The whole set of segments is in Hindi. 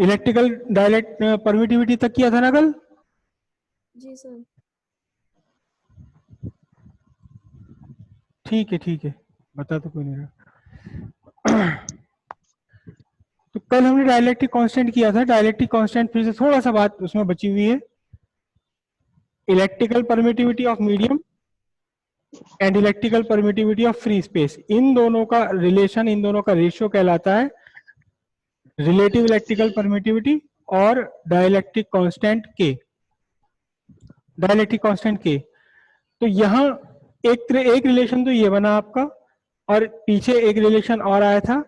इलेक्ट्रिकल डायलेक्ट परमिटिविटी तक किया था ना कल? जी सर। ठीक है, बता तो कोई नहीं रहा। तो कल हमने डायलेक्ट्रिक कांस्टेंट किया था। डायलेक्ट्रिक कांस्टेंट फिर से थोड़ा सा बात उसमें बची हुई है। Electrical permittivity of medium and electrical permittivity of free space, इन दोनों का रिलेशन, इन दोनों का रेशियो कहलाता है रिलेटिव इलेक्ट्रिकल परमिटिविटी और डाइलेक्ट्रिक कांस्टेंट के। डाइलेक्ट्रिक कांस्टेंट के, तो यहाँ एक रिलेशन तो ये बना आपका, और पीछे एक रिलेशन और आया था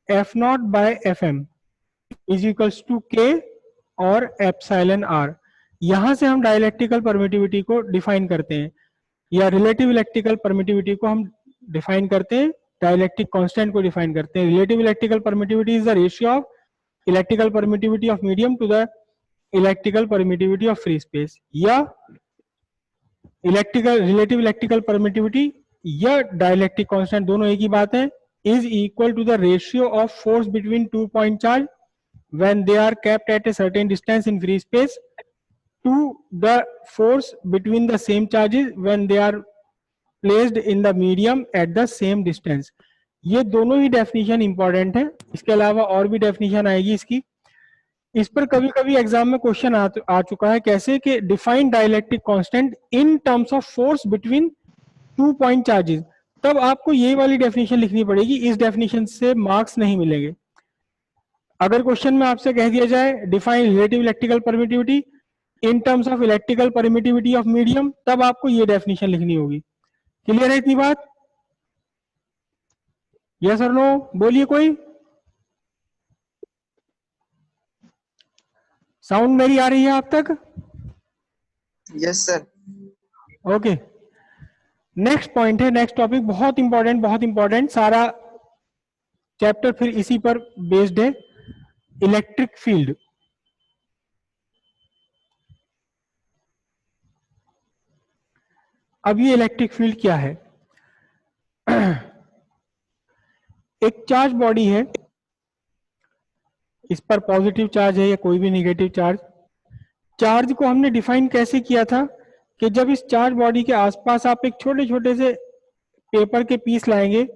F naught by F M is equals to K और एप्सिलॉन आर। यहां से हम डाइलेक्ट्रिकल परमिटिविटी को डिफाइन करते हैं, या रिलेटिव इलेक्ट्रिकल परमिटिविटी को हम डिफाइन करते हैं, डाइलेक्ट्रिक कांस्टेंट को डिफाइन करते हैं। Relative electrical permittivity is the ratio of electrical permittivity of medium to the electrical permittivity of free space, या इलेक्ट्रिकल रिलेटिव इलेक्ट्रिकल परमिटिविटी या डाइलेक्ट्रिक कांस्टेंट, दोनों एक ही बात है, is equal to the ratio of force between two point charge when they are kept at a certain distance in free space to the force between the same charges when they are placed in the medium at the same distance। ये दोनों ही डेफिनेशन इंपॉर्टेंट है, इसके अलावा और भी डेफिनेशन आएगी इसकी। इस पर कभी कभी एग्जाम में क्वेश्चन आ चुका है, कैसे कि define dielectric constant in terms of force between two point charges. तब आपको ये वाली डेफिनेशन लिखनी पड़ेगी, इस डेफिनेशन से मार्क्स नहीं मिलेंगे। अगर क्वेश्चन में आपसे कह दिया जाए define relative electrical permittivity in terms of electrical permittivity of medium, तब आपको ये डेफिनेशन लिखनी होगी। क्लियर है इतनी बात? यस और नो बोलिए कोई। साउंड मेरी आ रही है आप तक? Yes sir. Okay, next point है, नेक्स्ट टॉपिक बहुत इंपॉर्टेंट, बहुत इंपॉर्टेंट, सारा चैप्टर फिर इसी पर बेस्ड है, इलेक्ट्रिक फील्ड। अब ये इलेक्ट्रिक फील्ड क्या है? एक चार्ज बॉडी है, इस पर पॉजिटिव चार्ज है या कोई भी नेगेटिव चार्ज। चार्ज को हमने डिफाइन कैसे किया था कि जब इस चार्ज बॉडी के आसपास आप एक छोटे छोटे से पेपर के पीस लाएंगे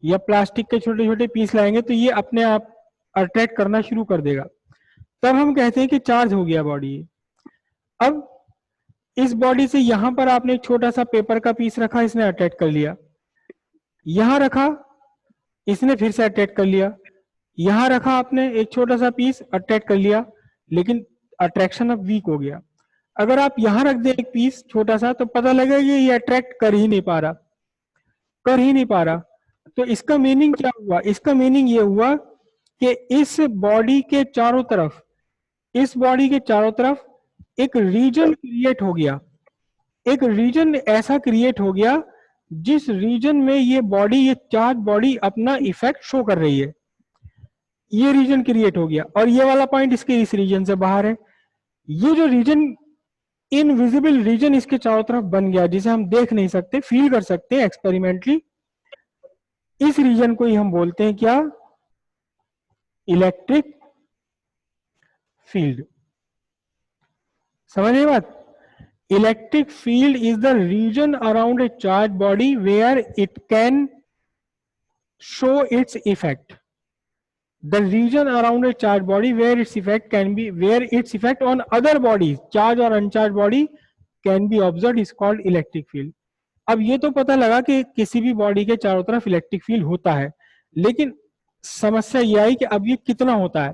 या प्लास्टिक के छोटे छोटे पीस लाएंगे तो ये अपने आप अट्रैक्ट करना शुरू कर देगा, तब हम कहते हैं कि चार्ज हो गया बॉडी। अब इस बॉडी से यहां पर आपने एक छोटा सा पेपर का पीस रखा, इसने अट्रैक्ट कर लिया, यहां रखा, इसने फिर से अट्रैक्ट कर लिया, यहां रखा आपने एक छोटा सा पीस, अट्रैक्ट कर लिया, लेकिन अट्रैक्शन अब वीक हो गया। अगर आप यहां रख दे एक पीस छोटा सा तो पता लगेगा ये अट्रैक्ट कर ही नहीं पा रहा, कर ही नहीं पा रहा। तो इसका मीनिंग क्या हुआ? इसका मीनिंग ये हुआ कि इस बॉडी के चारों तरफ, इस बॉडी के चारों तरफ एक रीजन क्रिएट हो गया, एक रीजन ऐसा क्रिएट हो गया जिस रीजन में ये बॉडी, ये चार्ज बॉडी अपना इफेक्ट शो कर रही है, ये रीजन क्रिएट हो गया। और ये वाला पॉइंट इसके इस रीजन से बाहर है। ये जो रीजन, इनविजिबल रीजन इसके चारों तरफ बन गया, जिसे हम देख नहीं सकते, फील कर सकते हैं एक्सपेरिमेंटली, इस रीजन को ही हम बोलते हैं क्या? Electric field. समझ रहे बात? Electric field is the region around a charge body where it can show its effect. The region around a charged body where its effect can be, where its effect on other bodies, charged or uncharged body, can be observed is called electric field। अब ये तो पता लगा कि किसी भी बॉडी के चारों तरफ इलेक्ट्रिक फील्ड होता है, लेकिन समस्या ये आई कि अब ये कितना होता है,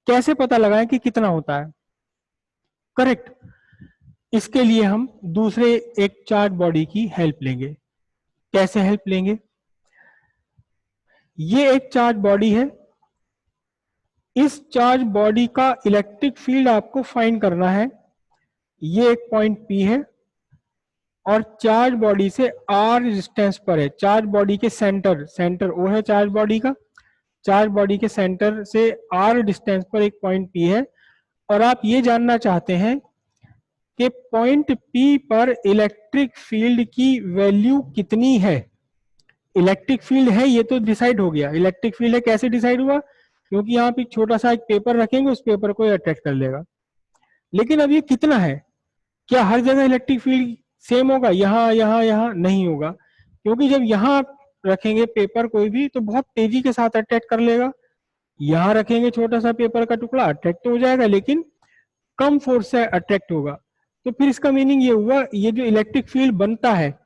कैसे पता लगाएं कि कितना होता है? करेक्ट, इसके लिए हम दूसरे एक चार्ज बॉडी की हेल्प लेंगे। कैसे हेल्प लेंगे? ये एक चार्ज बॉडी है, इस चार्ज बॉडी का इलेक्ट्रिक फील्ड आपको फाइंड करना है। ये एक पॉइंट P है और चार्ज बॉडी से R डिस्टेंस पर है। चार्ज बॉडी के सेंटर, सेंटर O है चार्ज बॉडी का, चार्ज बॉडी के सेंटर से R डिस्टेंस पर एक पॉइंट P है, और आप ये जानना चाहते हैं कि पॉइंट P पर इलेक्ट्रिक फील्ड की वैल्यू कितनी है। इलेक्ट्रिक फील्ड है ये तो डिसाइड हो गया, इलेक्ट्रिक फील्ड है, कैसे डिसाइड हुआ? क्योंकि यहाँ पे छोटा सा एक पेपर रखेंगे, उस पेपर को अट्रैक्ट कर लेगा। लेकिन अब ये कितना है, क्या हर जगह इलेक्ट्रिक फील्ड सेम होगा, यहाँ यहाँ यहाँ नहीं होगा, क्योंकि जब यहाँ आप रखेंगे पेपर कोई भी तो बहुत तेजी के साथ अट्रैक्ट कर लेगा, यहाँ रखेंगे छोटा सा पेपर का टुकड़ा अट्रैक्ट हो जाएगा लेकिन कम फोर्स से अट्रैक्ट होगा। तो फिर इसका मीनिंग ये हुआ, ये जो इलेक्ट्रिक फील्ड बनता है,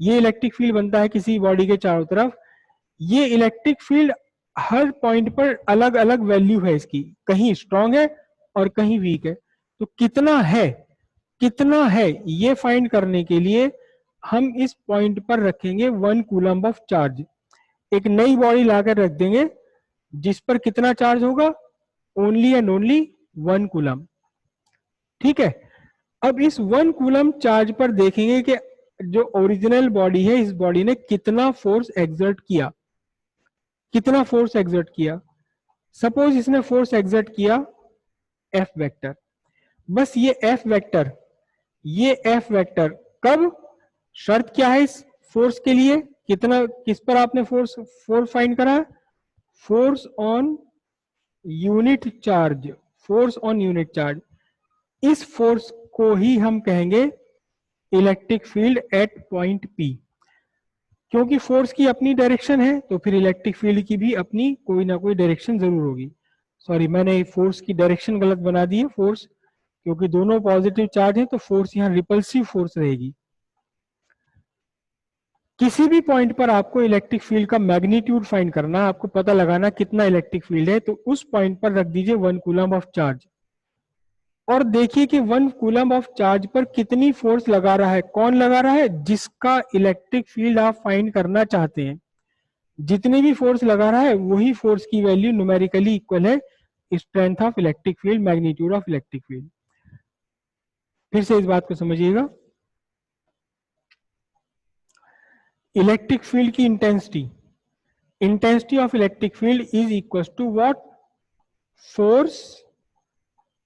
ये इलेक्ट्रिक फील्ड बनता है किसी बॉडी के चारों तरफ, ये इलेक्ट्रिक फील्ड हर पॉइंट पर अलग अलग वैल्यू है इसकी, कहीं स्ट्रांग है और कहीं वीक है। तो कितना है ये फाइंड करने के लिए हम इस पॉइंट पर रखेंगे 1 कूलम्ब ऑफ चार्ज। एक नई बॉडी लाकर रख देंगे जिस पर कितना चार्ज होगा, ओनली एंड ओनली 1 कूलम्ब। ठीक है, अब इस 1 कूलम्ब चार्ज पर देखेंगे कि जो ओरिजिनल बॉडी है, इस बॉडी ने कितना फोर्स एक्सर्ट किया, कितना फोर्स एक्सर्ट किया। सपोज इसने फोर्स एक्सर्ट किया F वेक्टर, बस ये F वेक्टर कब, शर्त क्या है इस फोर्स के लिए, कितना, किस पर आपने फोर्स फाइंड करा, force on unit charge, force on unit charge. इस फोर्स को ही हम कहेंगे electric field at point P। क्योंकि फोर्स की अपनी डायरेक्शन है तो फिर इलेक्ट्रिक फील्ड की भी अपनी कोई ना कोई डायरेक्शन जरूर होगी। सॉरी, मैंने फोर्स की डायरेक्शन गलत बना दी है, फोर्स, क्योंकि दोनों पॉजिटिव चार्ज है तो फोर्स यहाँ रिपल्सिव फोर्स रहेगी। किसी भी पॉइंट पर आपको इलेक्ट्रिक फील्ड का मैग्नीट्यूड फाइंड करना, आपको पता लगाना कितना इलेक्ट्रिक फील्ड है, तो उस पॉइंट पर रख दीजिए 1 कूलम्ब ऑफ चार्ज और देखिए कि 1 कूलम्ब ऑफ चार्ज पर कितनी फोर्स लगा रहा है। कौन लगा रहा है, जिसका इलेक्ट्रिक फील्ड आप फाइंड करना चाहते हैं। जितनी भी फोर्स लगा रहा है वही फोर्स की वैल्यू न्यूमेरिकली इक्वल है strength of electric field, magnitude of electric field. फिर से इस बात को समझिएगा, इलेक्ट्रिक फील्ड की intensity of electric field is equal to what, force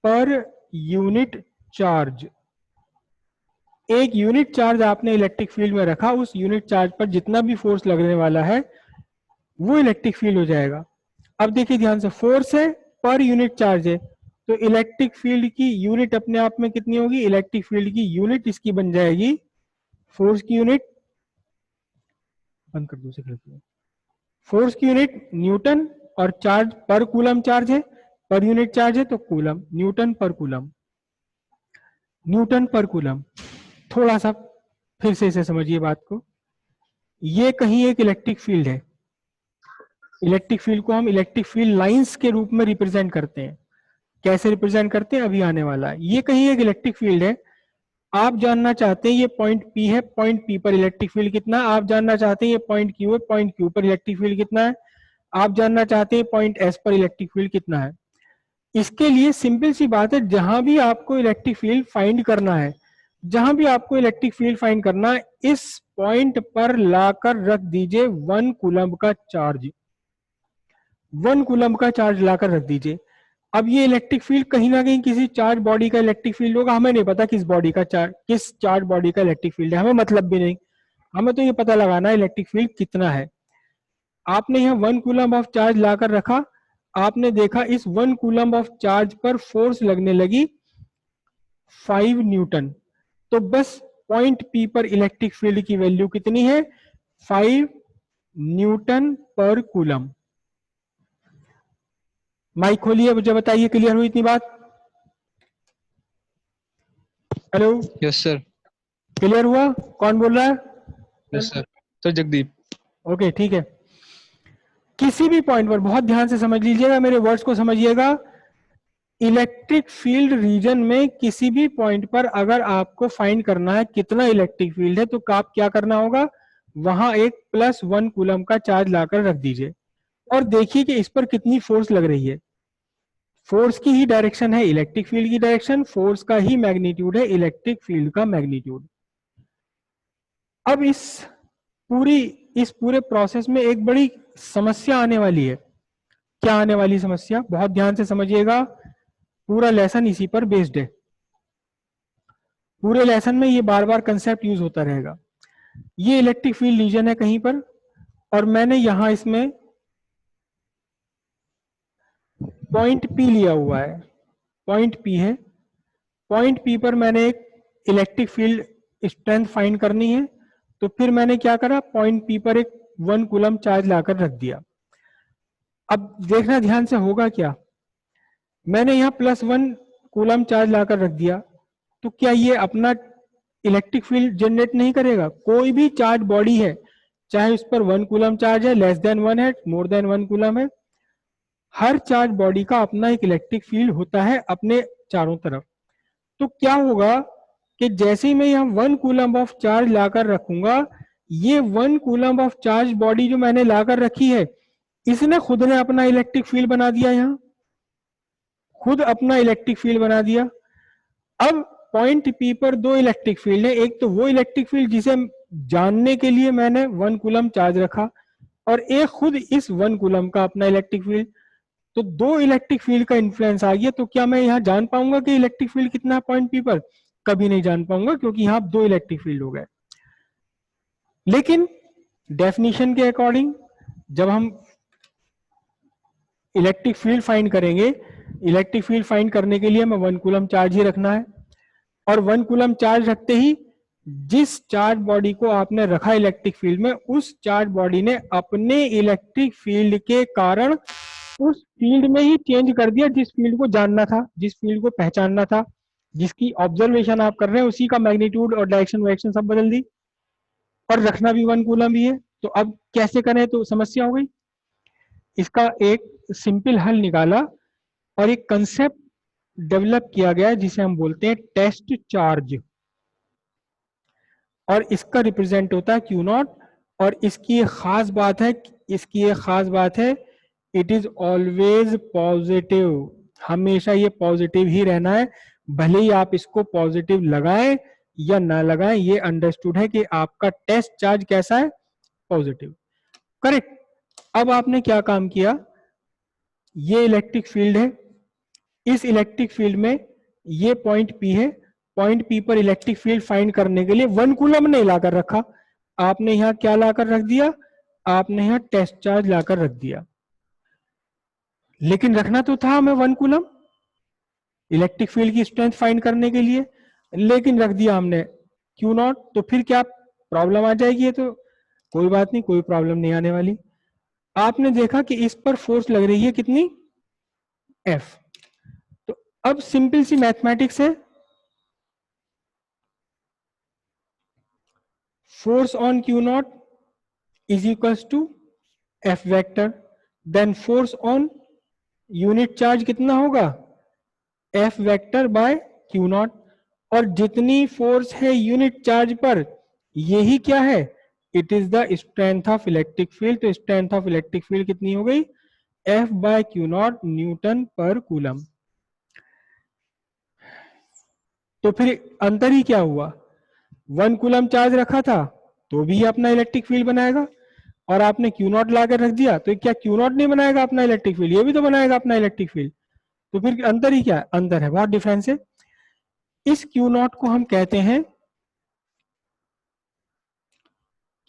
per unit charge. एक यूनिट चार्ज आपने इलेक्ट्रिक फील्ड में रखा, उस यूनिट चार्ज पर जितना भी फोर्स लगने वाला है वो इलेक्ट्रिक फील्ड हो जाएगा। अब देखिए ध्यान से, फोर्स है पर यूनिट चार्ज है, तो इलेक्ट्रिक फील्ड की यूनिट अपने आप में कितनी होगी, इलेक्ट्रिक फील्ड की यूनिट इसकी बन जाएगी, फोर्स की यूनिट, बंद कर दो से, फोर्स की यूनिट न्यूटन और चार्ज पर कूलम चार्ज है, पर यूनिट चार्ज है तो coulomb, Newton per coulomb, Newton per coulomb. थोड़ा सा फिर से इसे समझिए बात को, ये कहीं एक इलेक्ट्रिक फील्ड है, इलेक्ट्रिक फील्ड को हम इलेक्ट्रिक फील्ड लाइंस के रूप में रिप्रेजेंट करते हैं। कैसे रिप्रेजेंट करते हैं अभी आने वाला है। ये कहीं एक इलेक्ट्रिक फील्ड है, आप जानना चाहते हैं ये पॉइंट P है, पॉइंट P पर इलेक्ट्रिक फील्ड कितना है, आप जानना चाहते हैं ये पॉइंट Q है, पॉइंट Q पर इलेक्ट्रिक फील्ड कितना है, आप जानना चाहते हैं पॉइंट S पर इलेक्ट्रिक फील्ड कितना है। इसके लिए सिंपल सी बात है, जहां भी आपको इलेक्ट्रिक फील्ड फाइंड करना है, जहां भी आपको इलेक्ट्रिक फील्ड फाइंड करना है, इस पॉइंट पर लाकर रख दीजिए 1 कूलम्ब का चार्ज, 1 कूलम्ब का चार्ज लाकर रख दीजिए। अब ये इलेक्ट्रिक फील्ड कहीं ना कहीं किसी चार्ज बॉडी का इलेक्ट्रिक फील्ड होगा, हमें नहीं पता किस बॉडी का चार्ज, किस चार्ज बॉडी का इलेक्ट्रिक फील्ड है, हमें मतलब भी नहीं, हमें तो ये पता लगाना है इलेक्ट्रिक फील्ड कितना है। आपने यहाँ 1 कूलम्ब ऑफ चार्ज लाकर रखा, आपने देखा इस 1 कूलम्ब ऑफ चार्ज पर फोर्स लगने लगी 5 न्यूटन, तो बस पॉइंट P पर इलेक्ट्रिक फील्ड की वैल्यू कितनी है, 5 न्यूटन पर कूलम। माइक खोलिए, मुझे बताइए क्लियर हुई इतनी बात। Hello, yes sir. क्लियर हुआ? कौन बोल रहा है? Yes sir, sir Jagdeep. Okay ठीक है, किसी भी पॉइंट पर बहुत ध्यान से समझ लीजिएगा, मेरे वर्ड्स को समझिएगा। इलेक्ट्रिक फील्ड रीजन में किसी भी पॉइंट पर अगर आपको फाइंड करना है कितना इलेक्ट्रिक फील्ड है, तो आप क्या करना होगा, वहां एक +1 कूलम का चार्ज लाकर रख दीजिए और देखिए कि इस पर कितनी फोर्स लग रही है। फोर्स की ही डायरेक्शन है इलेक्ट्रिक फील्ड की डायरेक्शन, फोर्स का ही मैग्नीट्यूड है इलेक्ट्रिक फील्ड का मैग्नीट्यूड। अब इस पूरे प्रोसेस में एक बड़ी समस्या आने वाली है। क्या आने वाली समस्या, बहुत ध्यान से समझिएगा, पूरा लेसन इसी पर बेस्ड है। पूरे लेसन में ये बार बार कंसेप्ट यूज होता रहेगा। ये इलेक्ट्रिक फील्ड रीजन है कहीं पर, और मैंने यहां इसमें पॉइंट पी लिया हुआ है, पॉइंट पी है, पॉइंट पी पर मैंने एक इलेक्ट्रिक फील्ड स्ट्रेंथ फाइंड करनी है, तो फिर मैंने क्या करा, पॉइंट पी पर एक 1 कूलम चार्ज लाकर रख दिया। अब देखना ध्यान से होगा क्या, मैंने यहाँ +1 कूलम चार्ज लाकर रख दिया, तो क्या ये अपना इलेक्ट्रिक फील्ड जनरेट नहीं करेगा? कोई भी चार्ज बॉडी है, चाहे उस पर 1 कूलम चार्ज है, लेस देन 1 है, मोर देन 1 कूलम है, हर चार्ज बॉडी का अपना एक इलेक्ट्रिक फील्ड होता है अपने चारों तरफ। तो क्या होगा कि जैसे ही मैं यहाँ 1 कूलम ऑफ चार्ज लाकर रखूंगा, ये 1 कूलम ऑफ चार्ज बॉडी जो मैंने लाकर रखी है, इसने खुद ने अपना इलेक्ट्रिक फील्ड बना दिया, यहाँ खुद अपना इलेक्ट्रिक फील्ड बना दिया। अब पॉइंट पी पर 2 इलेक्ट्रिक फील्ड है, एक तो वो इलेक्ट्रिक फील्ड जिसे जानने के लिए मैंने 1 कूलम चार्ज रखा, और एक खुद इस 1 कूलम का अपना इलेक्ट्रिक फील्ड। तो 2 इलेक्ट्रिक फील्ड का इन्फ्लुएंस आ गया, तो क्या मैं यहाँ जान पाऊंगा कि इलेक्ट्रिक फील्ड कितना है पॉइंट पी पर? कभी नहीं जान पाऊंगा, क्योंकि यहाँ 2 इलेक्ट्रिक फील्ड हो गए। लेकिन डेफिनेशन के अकॉर्डिंग जब हम इलेक्ट्रिक फील्ड फाइंड करेंगे, इलेक्ट्रिक फील्ड फाइंड करने के लिए हमें 1 कूलम चार्ज ही रखना है, और 1 कूलम चार्ज रखते ही जिस चार्ज बॉडी को आपने रखा इलेक्ट्रिक फील्ड में, उस चार्ज बॉडी ने अपने इलेक्ट्रिक फील्ड के कारण उस फील्ड में ही चेंज कर दिया जिस फील्ड को जानना था, जिस फील्ड को पहचानना था, जिसकी ऑब्जर्वेशन आप कर रहे हैं, उसी का मैग्नीट्यूड और डायरेक्शन वायरेक्शन सब बदल दी, और रखना भी 1 कूलम ही है। तो अब कैसे करें, तो समस्या हो गई। इसका एक सिंपल हल निकाला और एक कंसेप्ट डेवलप किया गया जिसे हम बोलते हैं टेस्ट चार्ज, और इसका रिप्रेजेंट होता है Q नॉट। और इसकी एक खास बात है, इसकी एक खास बात है, इट इज ऑलवेज पॉजिटिव, हमेशा ये पॉजिटिव ही रहना है, भले ही आप इसको पॉजिटिव लगाएं या ना लगाएं, ये अंडरस्टूड है कि आपका टेस्ट चार्ज कैसा है, पॉजिटिव। करेक्ट। अब आपने क्या काम किया, ये इलेक्ट्रिक फील्ड है, इस इलेक्ट्रिक फील्ड में ये पॉइंट P है, पॉइंट P पर इलेक्ट्रिक फील्ड फाइंड करने के लिए 1 कूलम नहीं लाकर रखा, आपने यहां क्या लाकर रख दिया, आपने यहां टेस्ट चार्ज लाकर रख दिया। लेकिन रखना तो था हमें 1 कूलम इलेक्ट्रिक फील्ड की स्ट्रेंथ फाइंड करने के लिए, लेकिन रख दिया हमने Q नॉट। तो फिर क्या प्रॉब्लम आ जाएगी? ये तो कोई बात नहीं, कोई प्रॉब्लम नहीं आने वाली। आपने देखा कि इस पर फोर्स लग रही है कितनी, F। तो अब सिंपल सी मैथमेटिक्स है, force on Q naught is equals to F vector, then force on unit charge कितना होगा, F vector by Q naught. और जितनी फोर्स है यूनिट चार्ज पर, यही क्या है, it is the strength of electric field. तो स्ट्रेंथ ऑफ इलेक्ट्रिक फील्ड कितनी हो गई, F by Q naught newton per coulomb. तो फिर अंतर ही क्या हुआ, 1 कूलम चार्ज रखा था तो भी अपना इलेक्ट्रिक फील्ड बनाएगा, और आपने Q नॉट लाकर रख दिया तो क्या Q नॉट नहीं बनाएगा अपना इलेक्ट्रिक फील्ड, ये भी तो बनाएगा अपना इलेक्ट्रिक फील्ड। तो फिर अंतर ही क्या है, अंतर है, बहुत डिफरेंस है। इस Q नॉट को हम कहते हैं,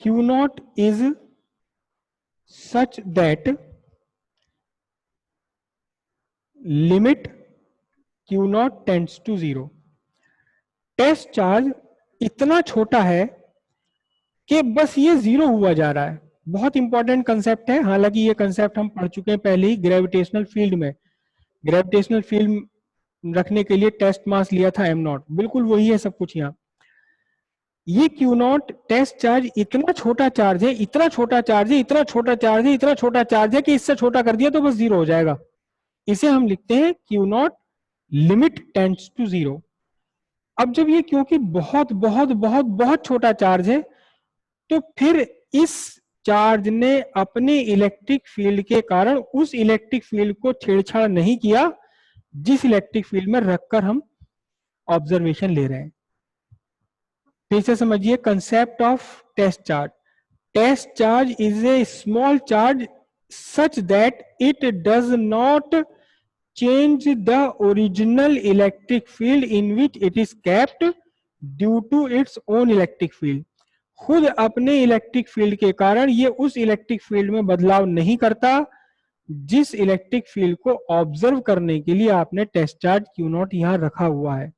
Q naught is such that limit Q naught tends to 0। Test charge इतना छोटा है कि बस ये 0 हुआ जा रहा है। बहुत इंपॉर्टेंट कंसेप्ट है, हालांकि ये कंसेप्ट हम पढ़ चुके हैं पहले ही ग्रेविटेशनल फील्ड में। ग्रेविटेशनल फील्ड रखने के लिए टेस्ट मास लिया था m नॉट, बिल्कुल वही है सब कुछ यहाँ। ये Q नॉट टेस्ट चार्ज इतना छोटा चार्ज है, इतना छोटा चार्ज है, इतना छोटा चार्ज है, इतना छोटा चार्ज है कि इससे छोटा कर दिया तो बस 0 हो जाएगा। इसे हम लिखते हैं Q naught limit tends to 0। अब जब ये क्योंकि बहुत बहुत बहुत बहुत छोटा चार्ज है, तो फिर इस चार्ज ने अपने इलेक्ट्रिक फील्ड के कारण उस इलेक्ट्रिक फील्ड को छेड़छाड़ नहीं किया जिस इलेक्ट्रिक फील्ड में रखकर हम ऑब्जर्वेशन ले रहे हैं। फिर से समझिए concept of test charge. Test charge is a small charge such that it does not change the original electric field in which it is kept due to its own electric field. खुद अपने इलेक्ट्रिक फील्ड के कारण ये उस इलेक्ट्रिक फील्ड में बदलाव नहीं करता जिस इलेक्ट्रिक फील्ड को ऑब्जर्व करने के लिए आपने टेस्ट चार्ज Q0 यहां रखा हुआ है।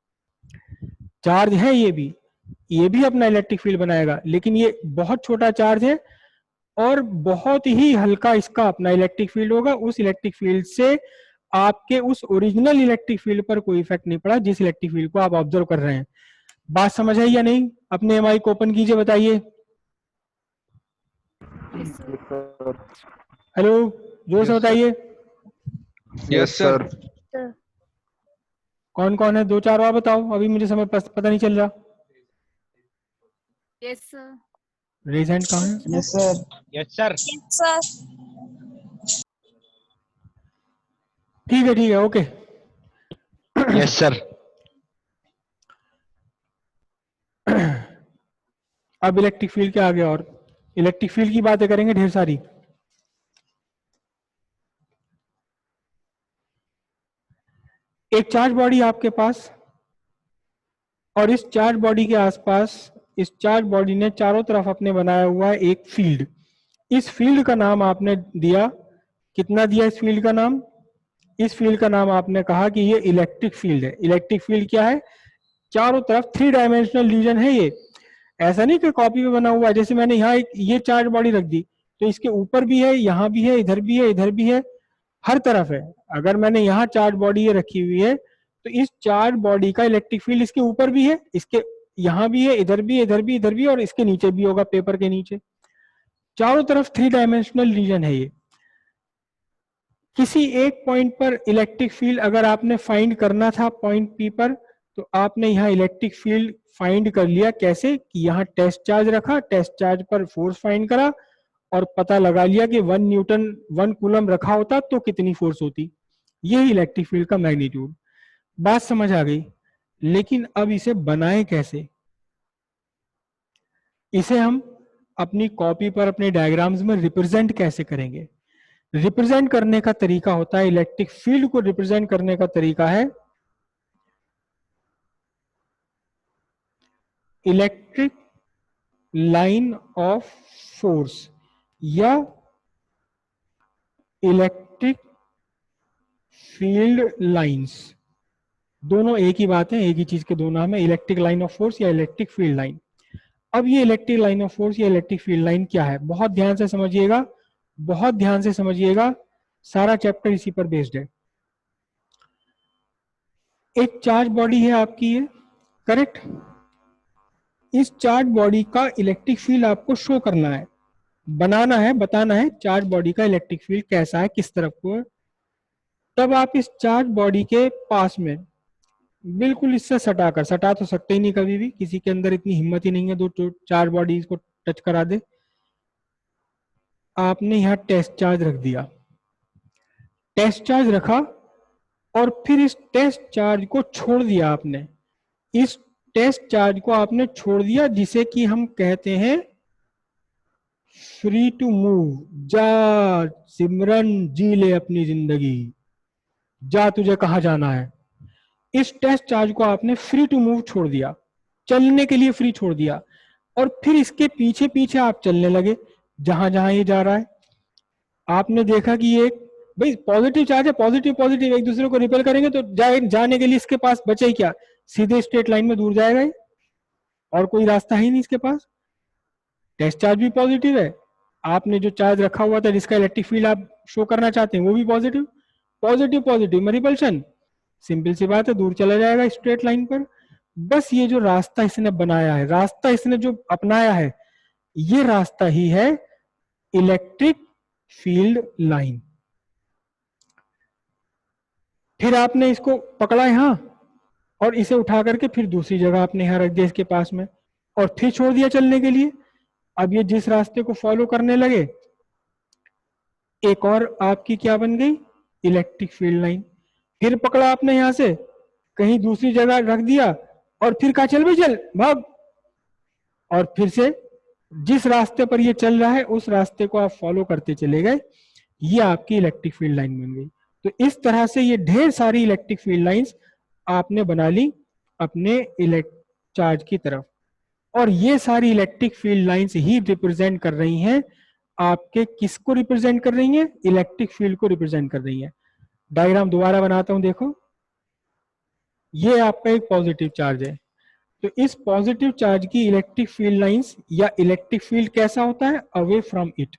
चार्ज है ये भी अपना इलेक्ट्रिक फील्ड बनाएगा, लेकिन ये बहुत छोटा चार्ज है और बहुत ही हल्का इसका अपना इलेक्ट्रिक फील्ड होगा। उस इलेक्ट्रिक फील्ड से आपके उस ओरिजिनल इलेक्ट्रिक फील्ड पर कोई इफेक्ट नहीं पड़ा जिस इलेक्ट्रिक फील्ड को आप ऑब्जर्व कर रहे हैं। बात समझ आई या नहीं? अपने एमआई को ओपन कीजिए, बताइए। हेलो, जोर से Yes, sir. बताइए। Yes sir. सर कौन कौन है? 2-4 और बताओ, अभी मुझे समय पता नहीं चल रहा। यस सर रेज हैंड कहाँ है? Yes sir. Yes sir. Sir ठीक है, ओके। Yes sir. अब इलेक्ट्रिक फील्ड के आगे और इलेक्ट्रिक फील्ड की बातें करेंगे ढेर सारी। एक चार्ज बॉडी आपके पास, और इस चार्ज बॉडी के आसपास इस चार्ज बॉडी ने चारों तरफ अपने बनाया हुआ है एक फील्ड। इस फील्ड का नाम आपने दिया, कितना दिया इस फील्ड का नाम? इस फील्ड का नाम आपने कहा कि ये इलेक्ट्रिक फील्ड है। इलेक्ट्रिक फील्ड क्या है? चारों तरफ 3 डायमेंशनल रीजन है ये। ऐसा नहीं कि कॉपी में बना हुआ है, जैसे मैंने यहाँ ये चार्ज बॉडी रख दी तो इसके ऊपर भी है, यहाँ भी है, इधर भी है, इधर भी है, हर तरफ है। अगर मैंने यहाँ चार्ज बॉडी ये रखी हुई है तो इस चार्ज बॉडी का इलेक्ट्रिक फील्ड इसके ऊपर भी है, इसके यहाँ भी है, इधर भी है, इधर भी, इधर भी, और इसके नीचे भी होगा, पेपर के नीचे। चारों तरफ 3 डायमेंशनल रीजन है ये। किसी एक पॉइंट पर इलेक्ट्रिक फील्ड अगर आपने फाइंड करना था पॉइंट पी पर, तो आपने यहाँ इलेक्ट्रिक फील्ड फाइंड कर लिया। कैसे? कि यहाँ टेस्ट चार्ज रखा, टेस्ट चार्ज पर फोर्स फाइंड करा और पता लगा लिया कि 1 न्यूटन 1 कूलम रखा होता तो कितनी फोर्स होती। यही इलेक्ट्रिक फील्ड का मैग्नीट्यूड। बात समझ आ गई? लेकिन अब इसे बनाए कैसे? इसे हम अपनी कॉपी पर अपने डायग्राम्स में रिप्रेजेंट कैसे करेंगे? रिप्रेजेंट करने का तरीका होता है, इलेक्ट्रिक फील्ड को रिप्रेजेंट करने का तरीका है इलेक्ट्रिक लाइन ऑफ फोर्स या इलेक्ट्रिक फील्ड लाइंस। दोनों एक ही बात है, एक ही चीज के दो नाम है, इलेक्ट्रिक लाइन ऑफ फोर्स या इलेक्ट्रिक फील्ड लाइन। अब ये इलेक्ट्रिक लाइन ऑफ फोर्स या इलेक्ट्रिक फील्ड लाइन क्या है? बहुत ध्यान से समझिएगा, बहुत ध्यान से समझिएगा, सारा चैप्टर इसी पर बेस्ड है। एक चार्ज बॉडी है आपकी ये, करेक्ट? इस चार्ज बॉडी का इलेक्ट्रिक फील्ड आपको शो करना है, बनाना है, बताना है चार्ज बॉडी का इलेक्ट्रिक फील्ड कैसा है, किस तरफ को है। तब आप इस चार्ज बॉडी के पास में बिल्कुल इससे सटाकर, सटा तो सकते ही नहीं कभी भी, किसी के अंदर इतनी हिम्मत ही नहीं है दो चार्ज बॉडीज को टच करा दे। आपने यहाँ टेस्ट चार्ज रख दिया, टेस्ट चार्ज रखा और फिर इस टेस्ट चार्ज को छोड़ दिया आपने। इस टेस्ट चार्ज को आपने छोड़ दिया, जिसे कि हम कहते हैं फ्री टू मूव। जा सिमरन, जी ले अपनी जिंदगी, जा तुझे कहां जाना है। इस टेस्ट चार्ज को आपने फ्री टू मूव छोड़ दिया, चलने के लिए फ्री छोड़ दिया, और फिर इसके पीछे पीछे आप चलने लगे जहां जहां ये जा रहा है। आपने देखा कि ये भाई पॉजिटिव चार्ज है, पॉजिटिव पॉजिटिव एक दूसरे को रिपेल करेंगे तो जाने के लिए इसके पास बचे ही क्या? सीधे स्ट्रेट लाइन में दूर जाएगा ही, और कोई रास्ता ही नहीं इसके पास। टेस्ट चार्ज भी पॉजिटिव है, आपने जो चार्ज रखा हुआ था जिसका इलेक्ट्रिक फील्ड आप शो करना चाहते हैं वो भी पॉजिटिव, पॉजिटिव पॉजिटिव में रिपल्शन। सिंपल सी बात है, दूर चला जाएगा स्ट्रेट लाइन पर। बस ये जो रास्ता इसने बनाया है, रास्ता इसने जो अपनाया है, ये रास्ता ही है इलेक्ट्रिक फील्ड लाइन। फिर आपने इसको पकड़ा यहां और इसे उठा करके फिर दूसरी जगह आपने यहां रख दिया इसके पास में, और फिर छोड़ दिया चलने के लिए। अब ये जिस रास्ते को फॉलो करने लगे, एक और आपकी क्या बन गई? Electric field line. फिर पकड़ा आपने यहां से, कहीं दूसरी जगह रख दिया, और फिर कहा चल भाई चल भाग, और फिर से जिस रास्ते पर ये चल रहा है उस रास्ते को आप फॉलो करते चले गए, ये आपकी इलेक्ट्रिक फील्ड लाइन बन गई। तो इस तरह से ये ढेर सारी इलेक्ट्रिक फील्ड लाइंस आपने बना ली अपने चार्ज की तरफ, और ये सारी इलेक्ट्रिक फील्ड लाइंस ही रिप्रेजेंट कर रही हैं आपके किसको रिप्रेजेंट कर रही हैं? इलेक्ट्रिक फील्ड को रिप्रेजेंट कर रही हैं। डायग्राम दोबारा बनाता हूं, देखो ये आपका एक पॉजिटिव चार्ज है, तो इस पॉजिटिव चार्ज की इलेक्ट्रिक फील्ड लाइंस या इलेक्ट्रिक फील्ड कैसा होता है? Away from it.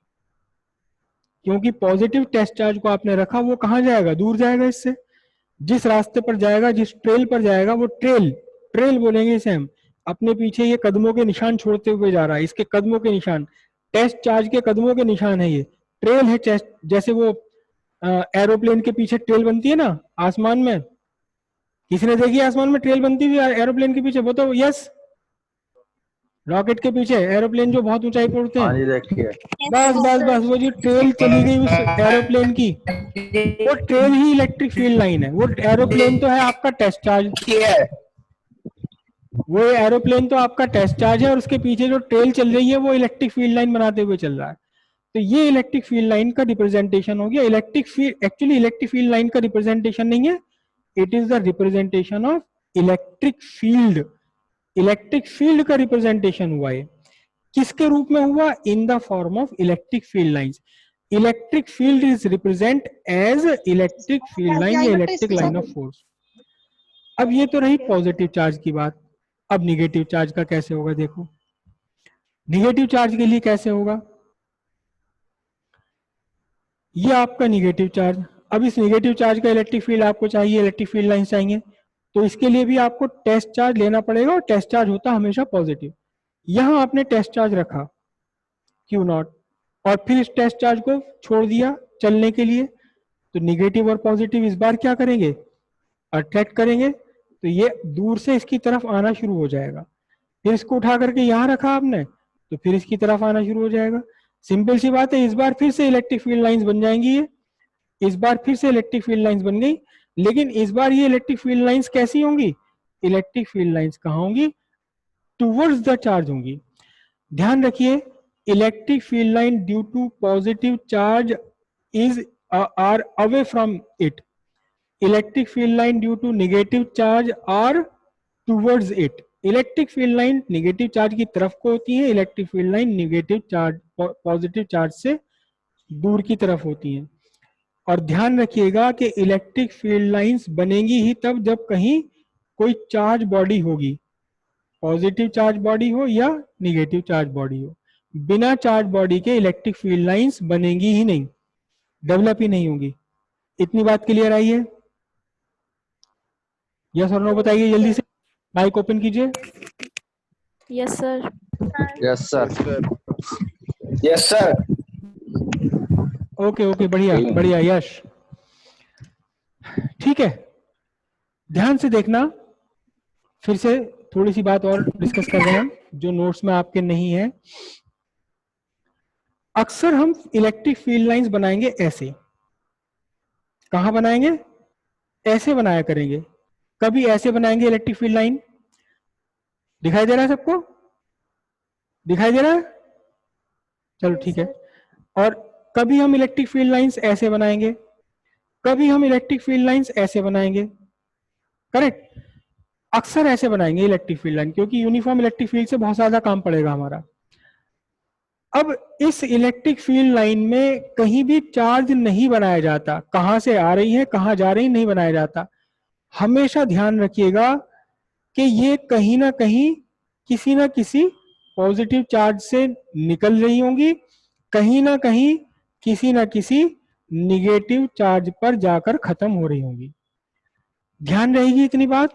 क्योंकि पॉजिटिव टेस्ट चार्ज को आपने रखा, वो कहां जाएगा? दूर जाएगा इससे। जिस रास्ते पर जाएगा, जिस ट्रेल पर जाएगा, वो ट्रेल बोलेंगे इसे हम। अपने पीछे ये कदमों के निशान छोड़ते हुए जा रहा है, इसके कदमों के निशान, टेस्ट चार्ज के कदमों के निशान है, ये ट्रेल है। टेस्ट जैसे वो एरोप्लेन के पीछे ट्रेल बनती है ना आसमान में, किसी ने देखी आसमान में ट्रेल बनती हुई एरोप्लेन के पीछे? बताओ यस। रॉकेट के पीछे एरोप्लेन जो बहुत ऊंचाई पर उड़ते हैं, बस बस बस वो जो ट्रेल चली गई उस एरोप्लेन की, वो ट्रेल ही इलेक्ट्रिक फील्ड लाइन है। वो एरोप्लेन तो है आपका टेस्ट चार्ज, वो एरोप्लेन तो आपका टेस्ट चार्ज है, और उसके पीछे जो ट्रेल चल रही है वो इलेक्ट्रिक फील्ड लाइन बनाते हुए चल रहा है। तो ये इलेक्ट्रिक फील्ड लाइन का रिप्रेजेंटेशन हो गया। Electric field actually electric field line का रिप्रेजेंटेशन नहीं है, it is the representation of electric field. Electric field का रिप्रेजेंटेशन हुआ है, किसके रूप में हुआ? In the form of electric field lines. Electric field is represent as electric field line या इलेक्ट्रिक लाइन ऑफ फोर्स। अब ये तो रही पॉजिटिव चार्ज की बात। अब निगेटिव चार्ज का कैसे होगा? देखो निगेटिव चार्ज के लिए कैसे होगा। ये आपका निगेटिव चार्ज, अब इस निगेटिव चार्ज का इलेक्ट्रिक फील्ड आपको चाहिए, इलेक्ट्रिक फील्ड लाइन चाहिए, तो इसके लिए भी आपको टेस्ट चार्ज लेना पड़ेगा, और टेस्ट चार्ज होता हमेशा पॉजिटिव। यहां आपने टेस्ट चार्ज रखा Q नॉट, और फिर इस टेस्ट चार्ज को छोड़ दिया चलने के लिए, तो निगेटिव और पॉजिटिव इस बार क्या करेंगे? अट्रैक्ट करेंगे, तो ये दूर से इसकी तरफ आना शुरू हो जाएगा। फिर इसको उठा करके यहां रखा आपने, तो फिर इसकी तरफ आना शुरू हो जाएगा। सिंपल सी बात है, इस बार फिर से इलेक्ट्रिक फील्ड लाइंस बन जाएंगी ये, इस बार फिर से इलेक्ट्रिक फील्ड लाइंस बन गई। लेकिन इस बार ये इलेक्ट्रिक फील्ड लाइंस कैसी होंगी? इलेक्ट्रिक फील्ड लाइंस कहाँ होंगी? टुवर्ड्स द चार्ज होंगी। ध्यान रखिए, electric field line due to positive charge is are away from it, electric field line due to negative charge are towards it. Electric field line negative charge की तरफ को होती है, electric field line negative charge positive charge से दूर की तरफ होती है। और ध्यान रखिएगा कि इलेक्ट्रिक फील्ड लाइंस बनेंगी ही तब जब कहीं कोई चार्ज बॉडी होगी, पॉजिटिव चार्ज बॉडी हो या नेगेटिव चार्ज बॉडी हो। बिना चार्ज बॉडी के इलेक्ट्रिक फील्ड लाइंस बनेंगी ही नहीं, डेवलप ही नहीं होंगी। इतनी बात क्लियर आई है? यस और नो बताइए जल्दी से, माइक ओपन कीजिए। Yes sir. Yes sir. Yes sir. Okay okay, बढ़िया बढ़िया यश, ठीक है। ध्यान से देखना, फिर से थोड़ी सी बात और डिस्कस कर रहे हैं जो नोट्स में आपके नहीं है। अक्सर हम इलेक्ट्रिक फील्ड लाइंस बनाएंगे ऐसे, कहां बनाएंगे? ऐसे बनाया करेंगे। कभी ऐसे बनाएंगे इलेक्ट्रिक फील्ड लाइन, दिखाई दे रहा है सबको? दिखाई दे रहा है? चलो ठीक है। और कभी हम इलेक्ट्रिक फील्ड लाइंस ऐसे बनाएंगे, कभी हम इलेक्ट्रिक फील्ड लाइंस ऐसे बनाएंगे, करेक्ट? अक्सर ऐसे बनाएंगे इलेक्ट्रिक फील्ड लाइन, क्योंकि यूनिफॉर्म इलेक्ट्रिक फील्ड से बहुत ज्यादा काम पड़ेगा हमारा। अब इस इलेक्ट्रिक फील्ड लाइन में कहीं भी चार्ज नहीं बनाया जाता, कहां से आ रही है कहां जा रही नहीं बनाया जाता। हमेशा ध्यान रखिएगा कि ये कहीं ना कहीं किसी ना किसी पॉजिटिव चार्ज से निकल रही होंगी, कहीं ना कहीं किसी ना किसी निगेटिव चार्ज पर जाकर खत्म हो रही होंगी। ध्यान रहेगी इतनी बात।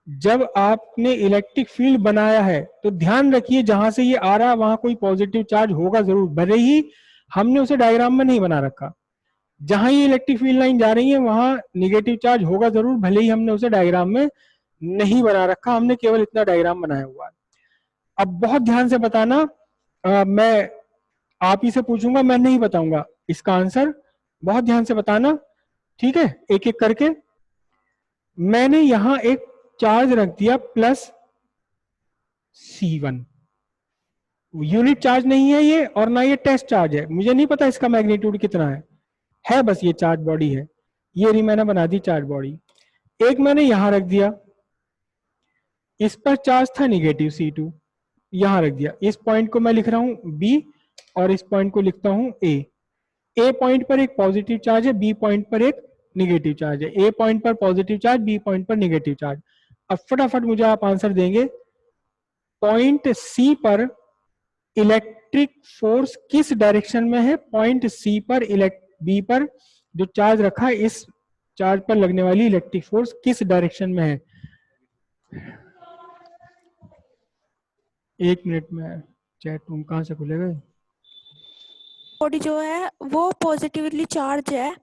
जब आपने इलेक्ट्रिक फील्ड बनाया है तो ध्यान रखिए जहां से ये आ रहा है वहां कोई पॉजिटिव चार्ज होगा जरूर, भले ही हमने उसे डायग्राम में नहीं बना रखा। जहां ये इलेक्ट्रिक फील्ड लाइन जा रही है वहां नेगेटिव चार्ज होगा जरूर, भले ही हमने उसे डायग्राम में नहीं बना रखा, हमने केवल इतना डायग्राम बनाया हुआ है। अब बहुत ध्यान से बताना, मैं आप ही से पूछूंगा, मैं नहीं बताऊंगा इसका आंसर, बहुत ध्यान से बताना, ठीक है? एक एक करके। मैंने यहां एक चार्ज रख दिया +C1, यूनिट चार्ज नहीं है ये, और ना ये टेस्ट चार्ज है, मुझे नहीं पता इसका मैग्नीट्यूड कितना है बस ये चार्ज बॉडी है, ये रही मैंने बना दी चार्ज बॉडी। एक मैंने यहां रख दिया, इस पर चार्ज था नेगेटिव C2, यहां रख दिया। इस पॉइंट को मैं लिख रहा हूं B, और इस पॉइंट को लिखता हूं ए पॉइंट पर एक पॉजिटिव चार्ज है, बी पॉइंट पर एक निगेटिव चार्ज है। ए पॉइंट पर पॉजिटिव चार्ज, बी पॉइंट पर निगेटिव चार्ज। अब फटाफट मुझे आप आंसर देंगे, पॉइंट सी पर इलेक्ट्रिक फोर्स किस डायरेक्शन में है? पॉइंट सी पर बी पर जो चार्ज रखा है, इस चार्ज पर लगने वाली इलेक्ट्रिक फोर्स किस डायरेक्शन में है? 1 मिनट में चैट रूम कहां से खुलेगा? बॉडी जो है वो पॉजिटिवली चार्ज है,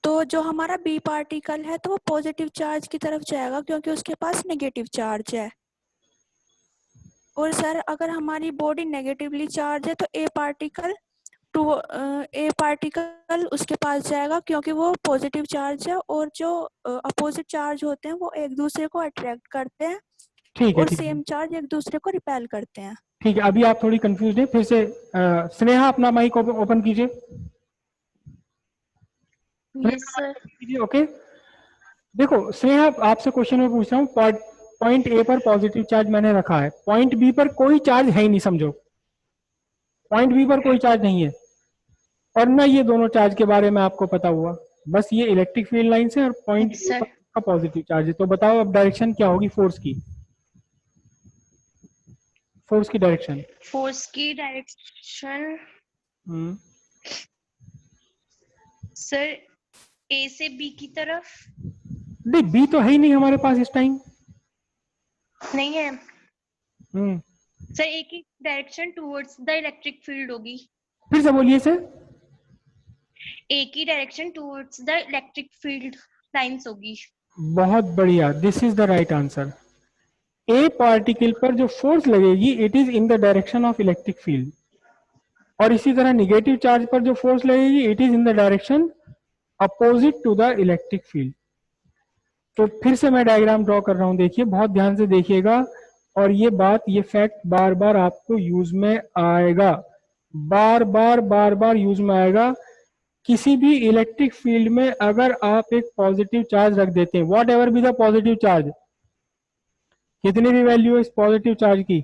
तो जो हमारा बी पार्टिकल है तो वो पॉजिटिव चार्ज की तरफ जाएगा क्योंकि उसके पास नेगेटिव चार्ज है। और सर अगर हमारी बॉडी नेगेटिवली चार्ज है तो ए पार्टिकल उसके पास जाएगा क्योंकि वो पॉजिटिव चार्ज है, और जो अपोजिट चार्ज होते हैं वो एक दूसरे को अट्रैक्ट करते हैं ठीक है, और ठीक है, सेम चार्ज एक दूसरे को रिपेल करते हैं। ठीक है। अभी आप थोड़ी कंफ्यूज हैं, फिर से स्नेहा अपना माइक ओपन कीजिए। Yes sir. कीजिए, ओके। देखो स्नेहा, आपसे क्वेश्चन में पूछ रहा हूँ, पॉइंट ए पर पॉजिटिव चार्ज मैंने रखा है, पॉइंट बी पर कोई चार्ज है ही नहीं, समझो पॉइंट बी पर कोई चार्ज नहीं है, और ना ये दोनों चार्ज के बारे में आपको पता हुआ, बस ये इलेक्ट्रिक फील्ड लाइंस है और पॉइंट ए पर का पॉजिटिव चार्ज है। तो बताओ अब डायरेक्शन क्या होगी फोर्स की? फोर्स की डायरेक्शन सर ए से बी की तरफ। नहीं, बी तो है ही नहीं हमारे पास इस टाइम। नहीं है सर, ए की direction towards the electric field होगी। फिर से बोलिए सर। ए की direction towards the electric field lines होगी। बहुत बढ़िया, this is the right answer. A particle पर जो फोर्स लगेगी it is in the direction of electric field, और इसी तरह निगेटिव चार्ज पर जो फोर्स लगेगी it is in the direction opposite to the electric field. तो फिर से मैं डायग्राम ड्रॉ कर रहा हूं, देखिए बहुत ध्यान से देखिएगा, और ये बात, ये फैक्ट बार बार आपको यूज में आएगा, बार बार यूज में आएगा। किसी भी इलेक्ट्रिक फील्ड में अगर आप एक पॉजिटिव चार्ज रख देते हैं, what ever be the positive charge, कितनी भी वैल्यू है इस पॉजिटिव चार्ज की,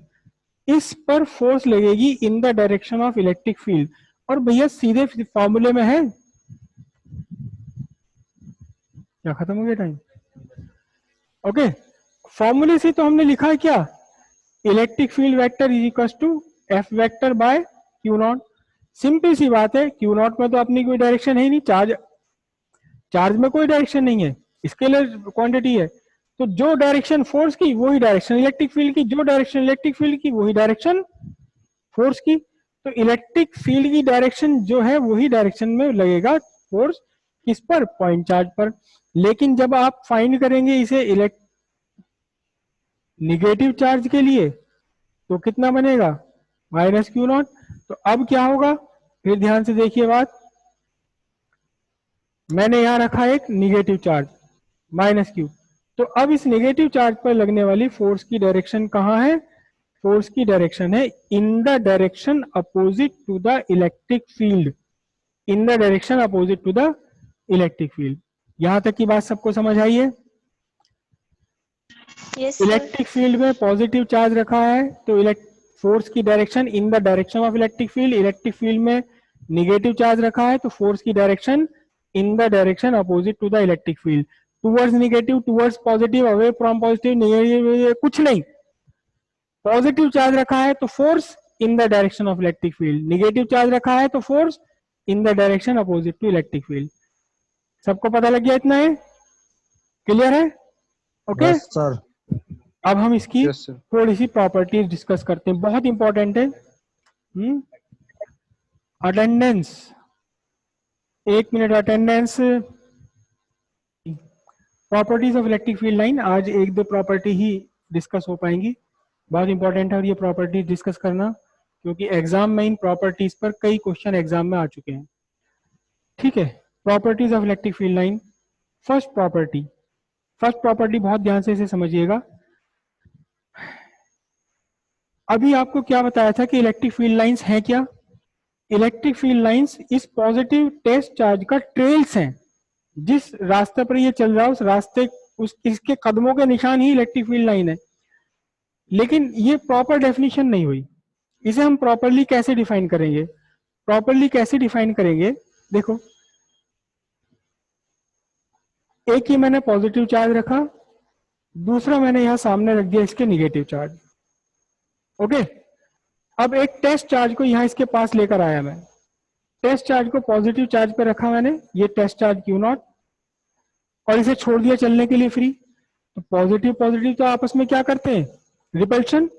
इस पर फोर्स लगेगी इन the direction of electric field. और भैया सीधे फॉर्मूले में है, क्या खत्म हो गया टाइम? ओके, फॉर्मूले से तो हमने लिखा है क्या, electric field vector is equal to F vector by Q naught. Simple सी बात है, क्यू नॉट में तो अपनी कोई डायरेक्शन है ही नहीं, चार्ज में कोई डायरेक्शन नहीं है, स्केलर क्वांटिटी है, तो जो डायरेक्शन फोर्स की वही डायरेक्शन इलेक्ट्रिक फील्ड की, जो डायरेक्शन इलेक्ट्रिक फील्ड की वही डायरेक्शन फोर्स की। तो इलेक्ट्रिक फील्ड की डायरेक्शन जो है वही डायरेक्शन में लगेगा फोर्स, किस पर? पॉइंट चार्ज पर। लेकिन जब आप फाइंड करेंगे इसे निगेटिव चार्ज के लिए तो कितना बनेगा? Minus Q not. तो अब क्या होगा, फिर ध्यान से देखिए बात, मैंने यहां रखा एक निगेटिव चार्ज माइनस क्यू, तो अब इस नेगेटिव चार्ज पर लगने वाली फोर्स की डायरेक्शन कहां है? फोर्स की डायरेक्शन है in the direction opposite to the electric field, in the direction opposite to the electric field. यहां तक की बात सबको समझ आई है? यस इलेक्ट्रिक फील्ड में पॉजिटिव चार्ज रखा है तो फोर्स की direction in the direction of electric field, electric field में निगेटिव चार्ज रखा है तो फोर्स की direction in the direction opposite to the electric field. Towards negative, towards positive, away from positive, negative, कुछ नहीं। पॉजिटिव चार्ज रखा है तो force in the direction of electric field, negative charge रखा है तो force in the direction opposite to electric field. सबको पता लग गया? इतना है, क्लियर है? Okay sir. अब हम इसकी Yes, sir. थोड़ी सी प्रॉपर्टीज डिस्कस करते हैं, बहुत इंपॉर्टेंट है। Attendance, 1 minute attendance. Properties of electric field line, आज 1-2 प्रॉपर्टी ही डिस्कस हो पाएंगी, बहुत इंपॉर्टेंट है और ये प्रॉपर्टीज डिस्कस करना, क्योंकि एग्जाम में इन प्रॉपर्टीज पर कई क्वेश्चन एग्जाम में आ चुके हैं। ठीक है, properties of electric field line. First property बहुत ध्यान से इसे समझिएगा। अभी आपको क्या बताया था कि इलेक्ट्रिक फील्ड लाइंस हैं क्या? इलेक्ट्रिक फील्ड लाइंस इस पॉजिटिव टेस्ट चार्ज का ट्रेल्स हैं, जिस रास्ते पर ये चल रहा है उस रास्ते, इसके कदमों के निशान ही इलेक्ट्रिक फील्ड लाइन है। लेकिन ये प्रॉपर डेफिनेशन नहीं हुई, इसे हम प्रॉपरली कैसे डिफाइन करेंगे? प्रॉपरली कैसे डिफाइन करेंगे? देखो, एक ही मैंने पॉजिटिव चार्ज रखा, दूसरा मैंने यहां सामने रख दिया इसके निगेटिव चार्ज। ओके, अब एक टेस्ट चार्ज को यहां इसके पास लेकर आया मैं, टेस्ट चार्ज को पॉजिटिव चार्ज पे रखा मैंने, ये टेस्ट चार्ज Q0, और इसे छोड़ दिया चलने के लिए फ्री। तो पॉजिटिव पॉजिटिव तो आपस में क्या करते हैं? रिपल्शन।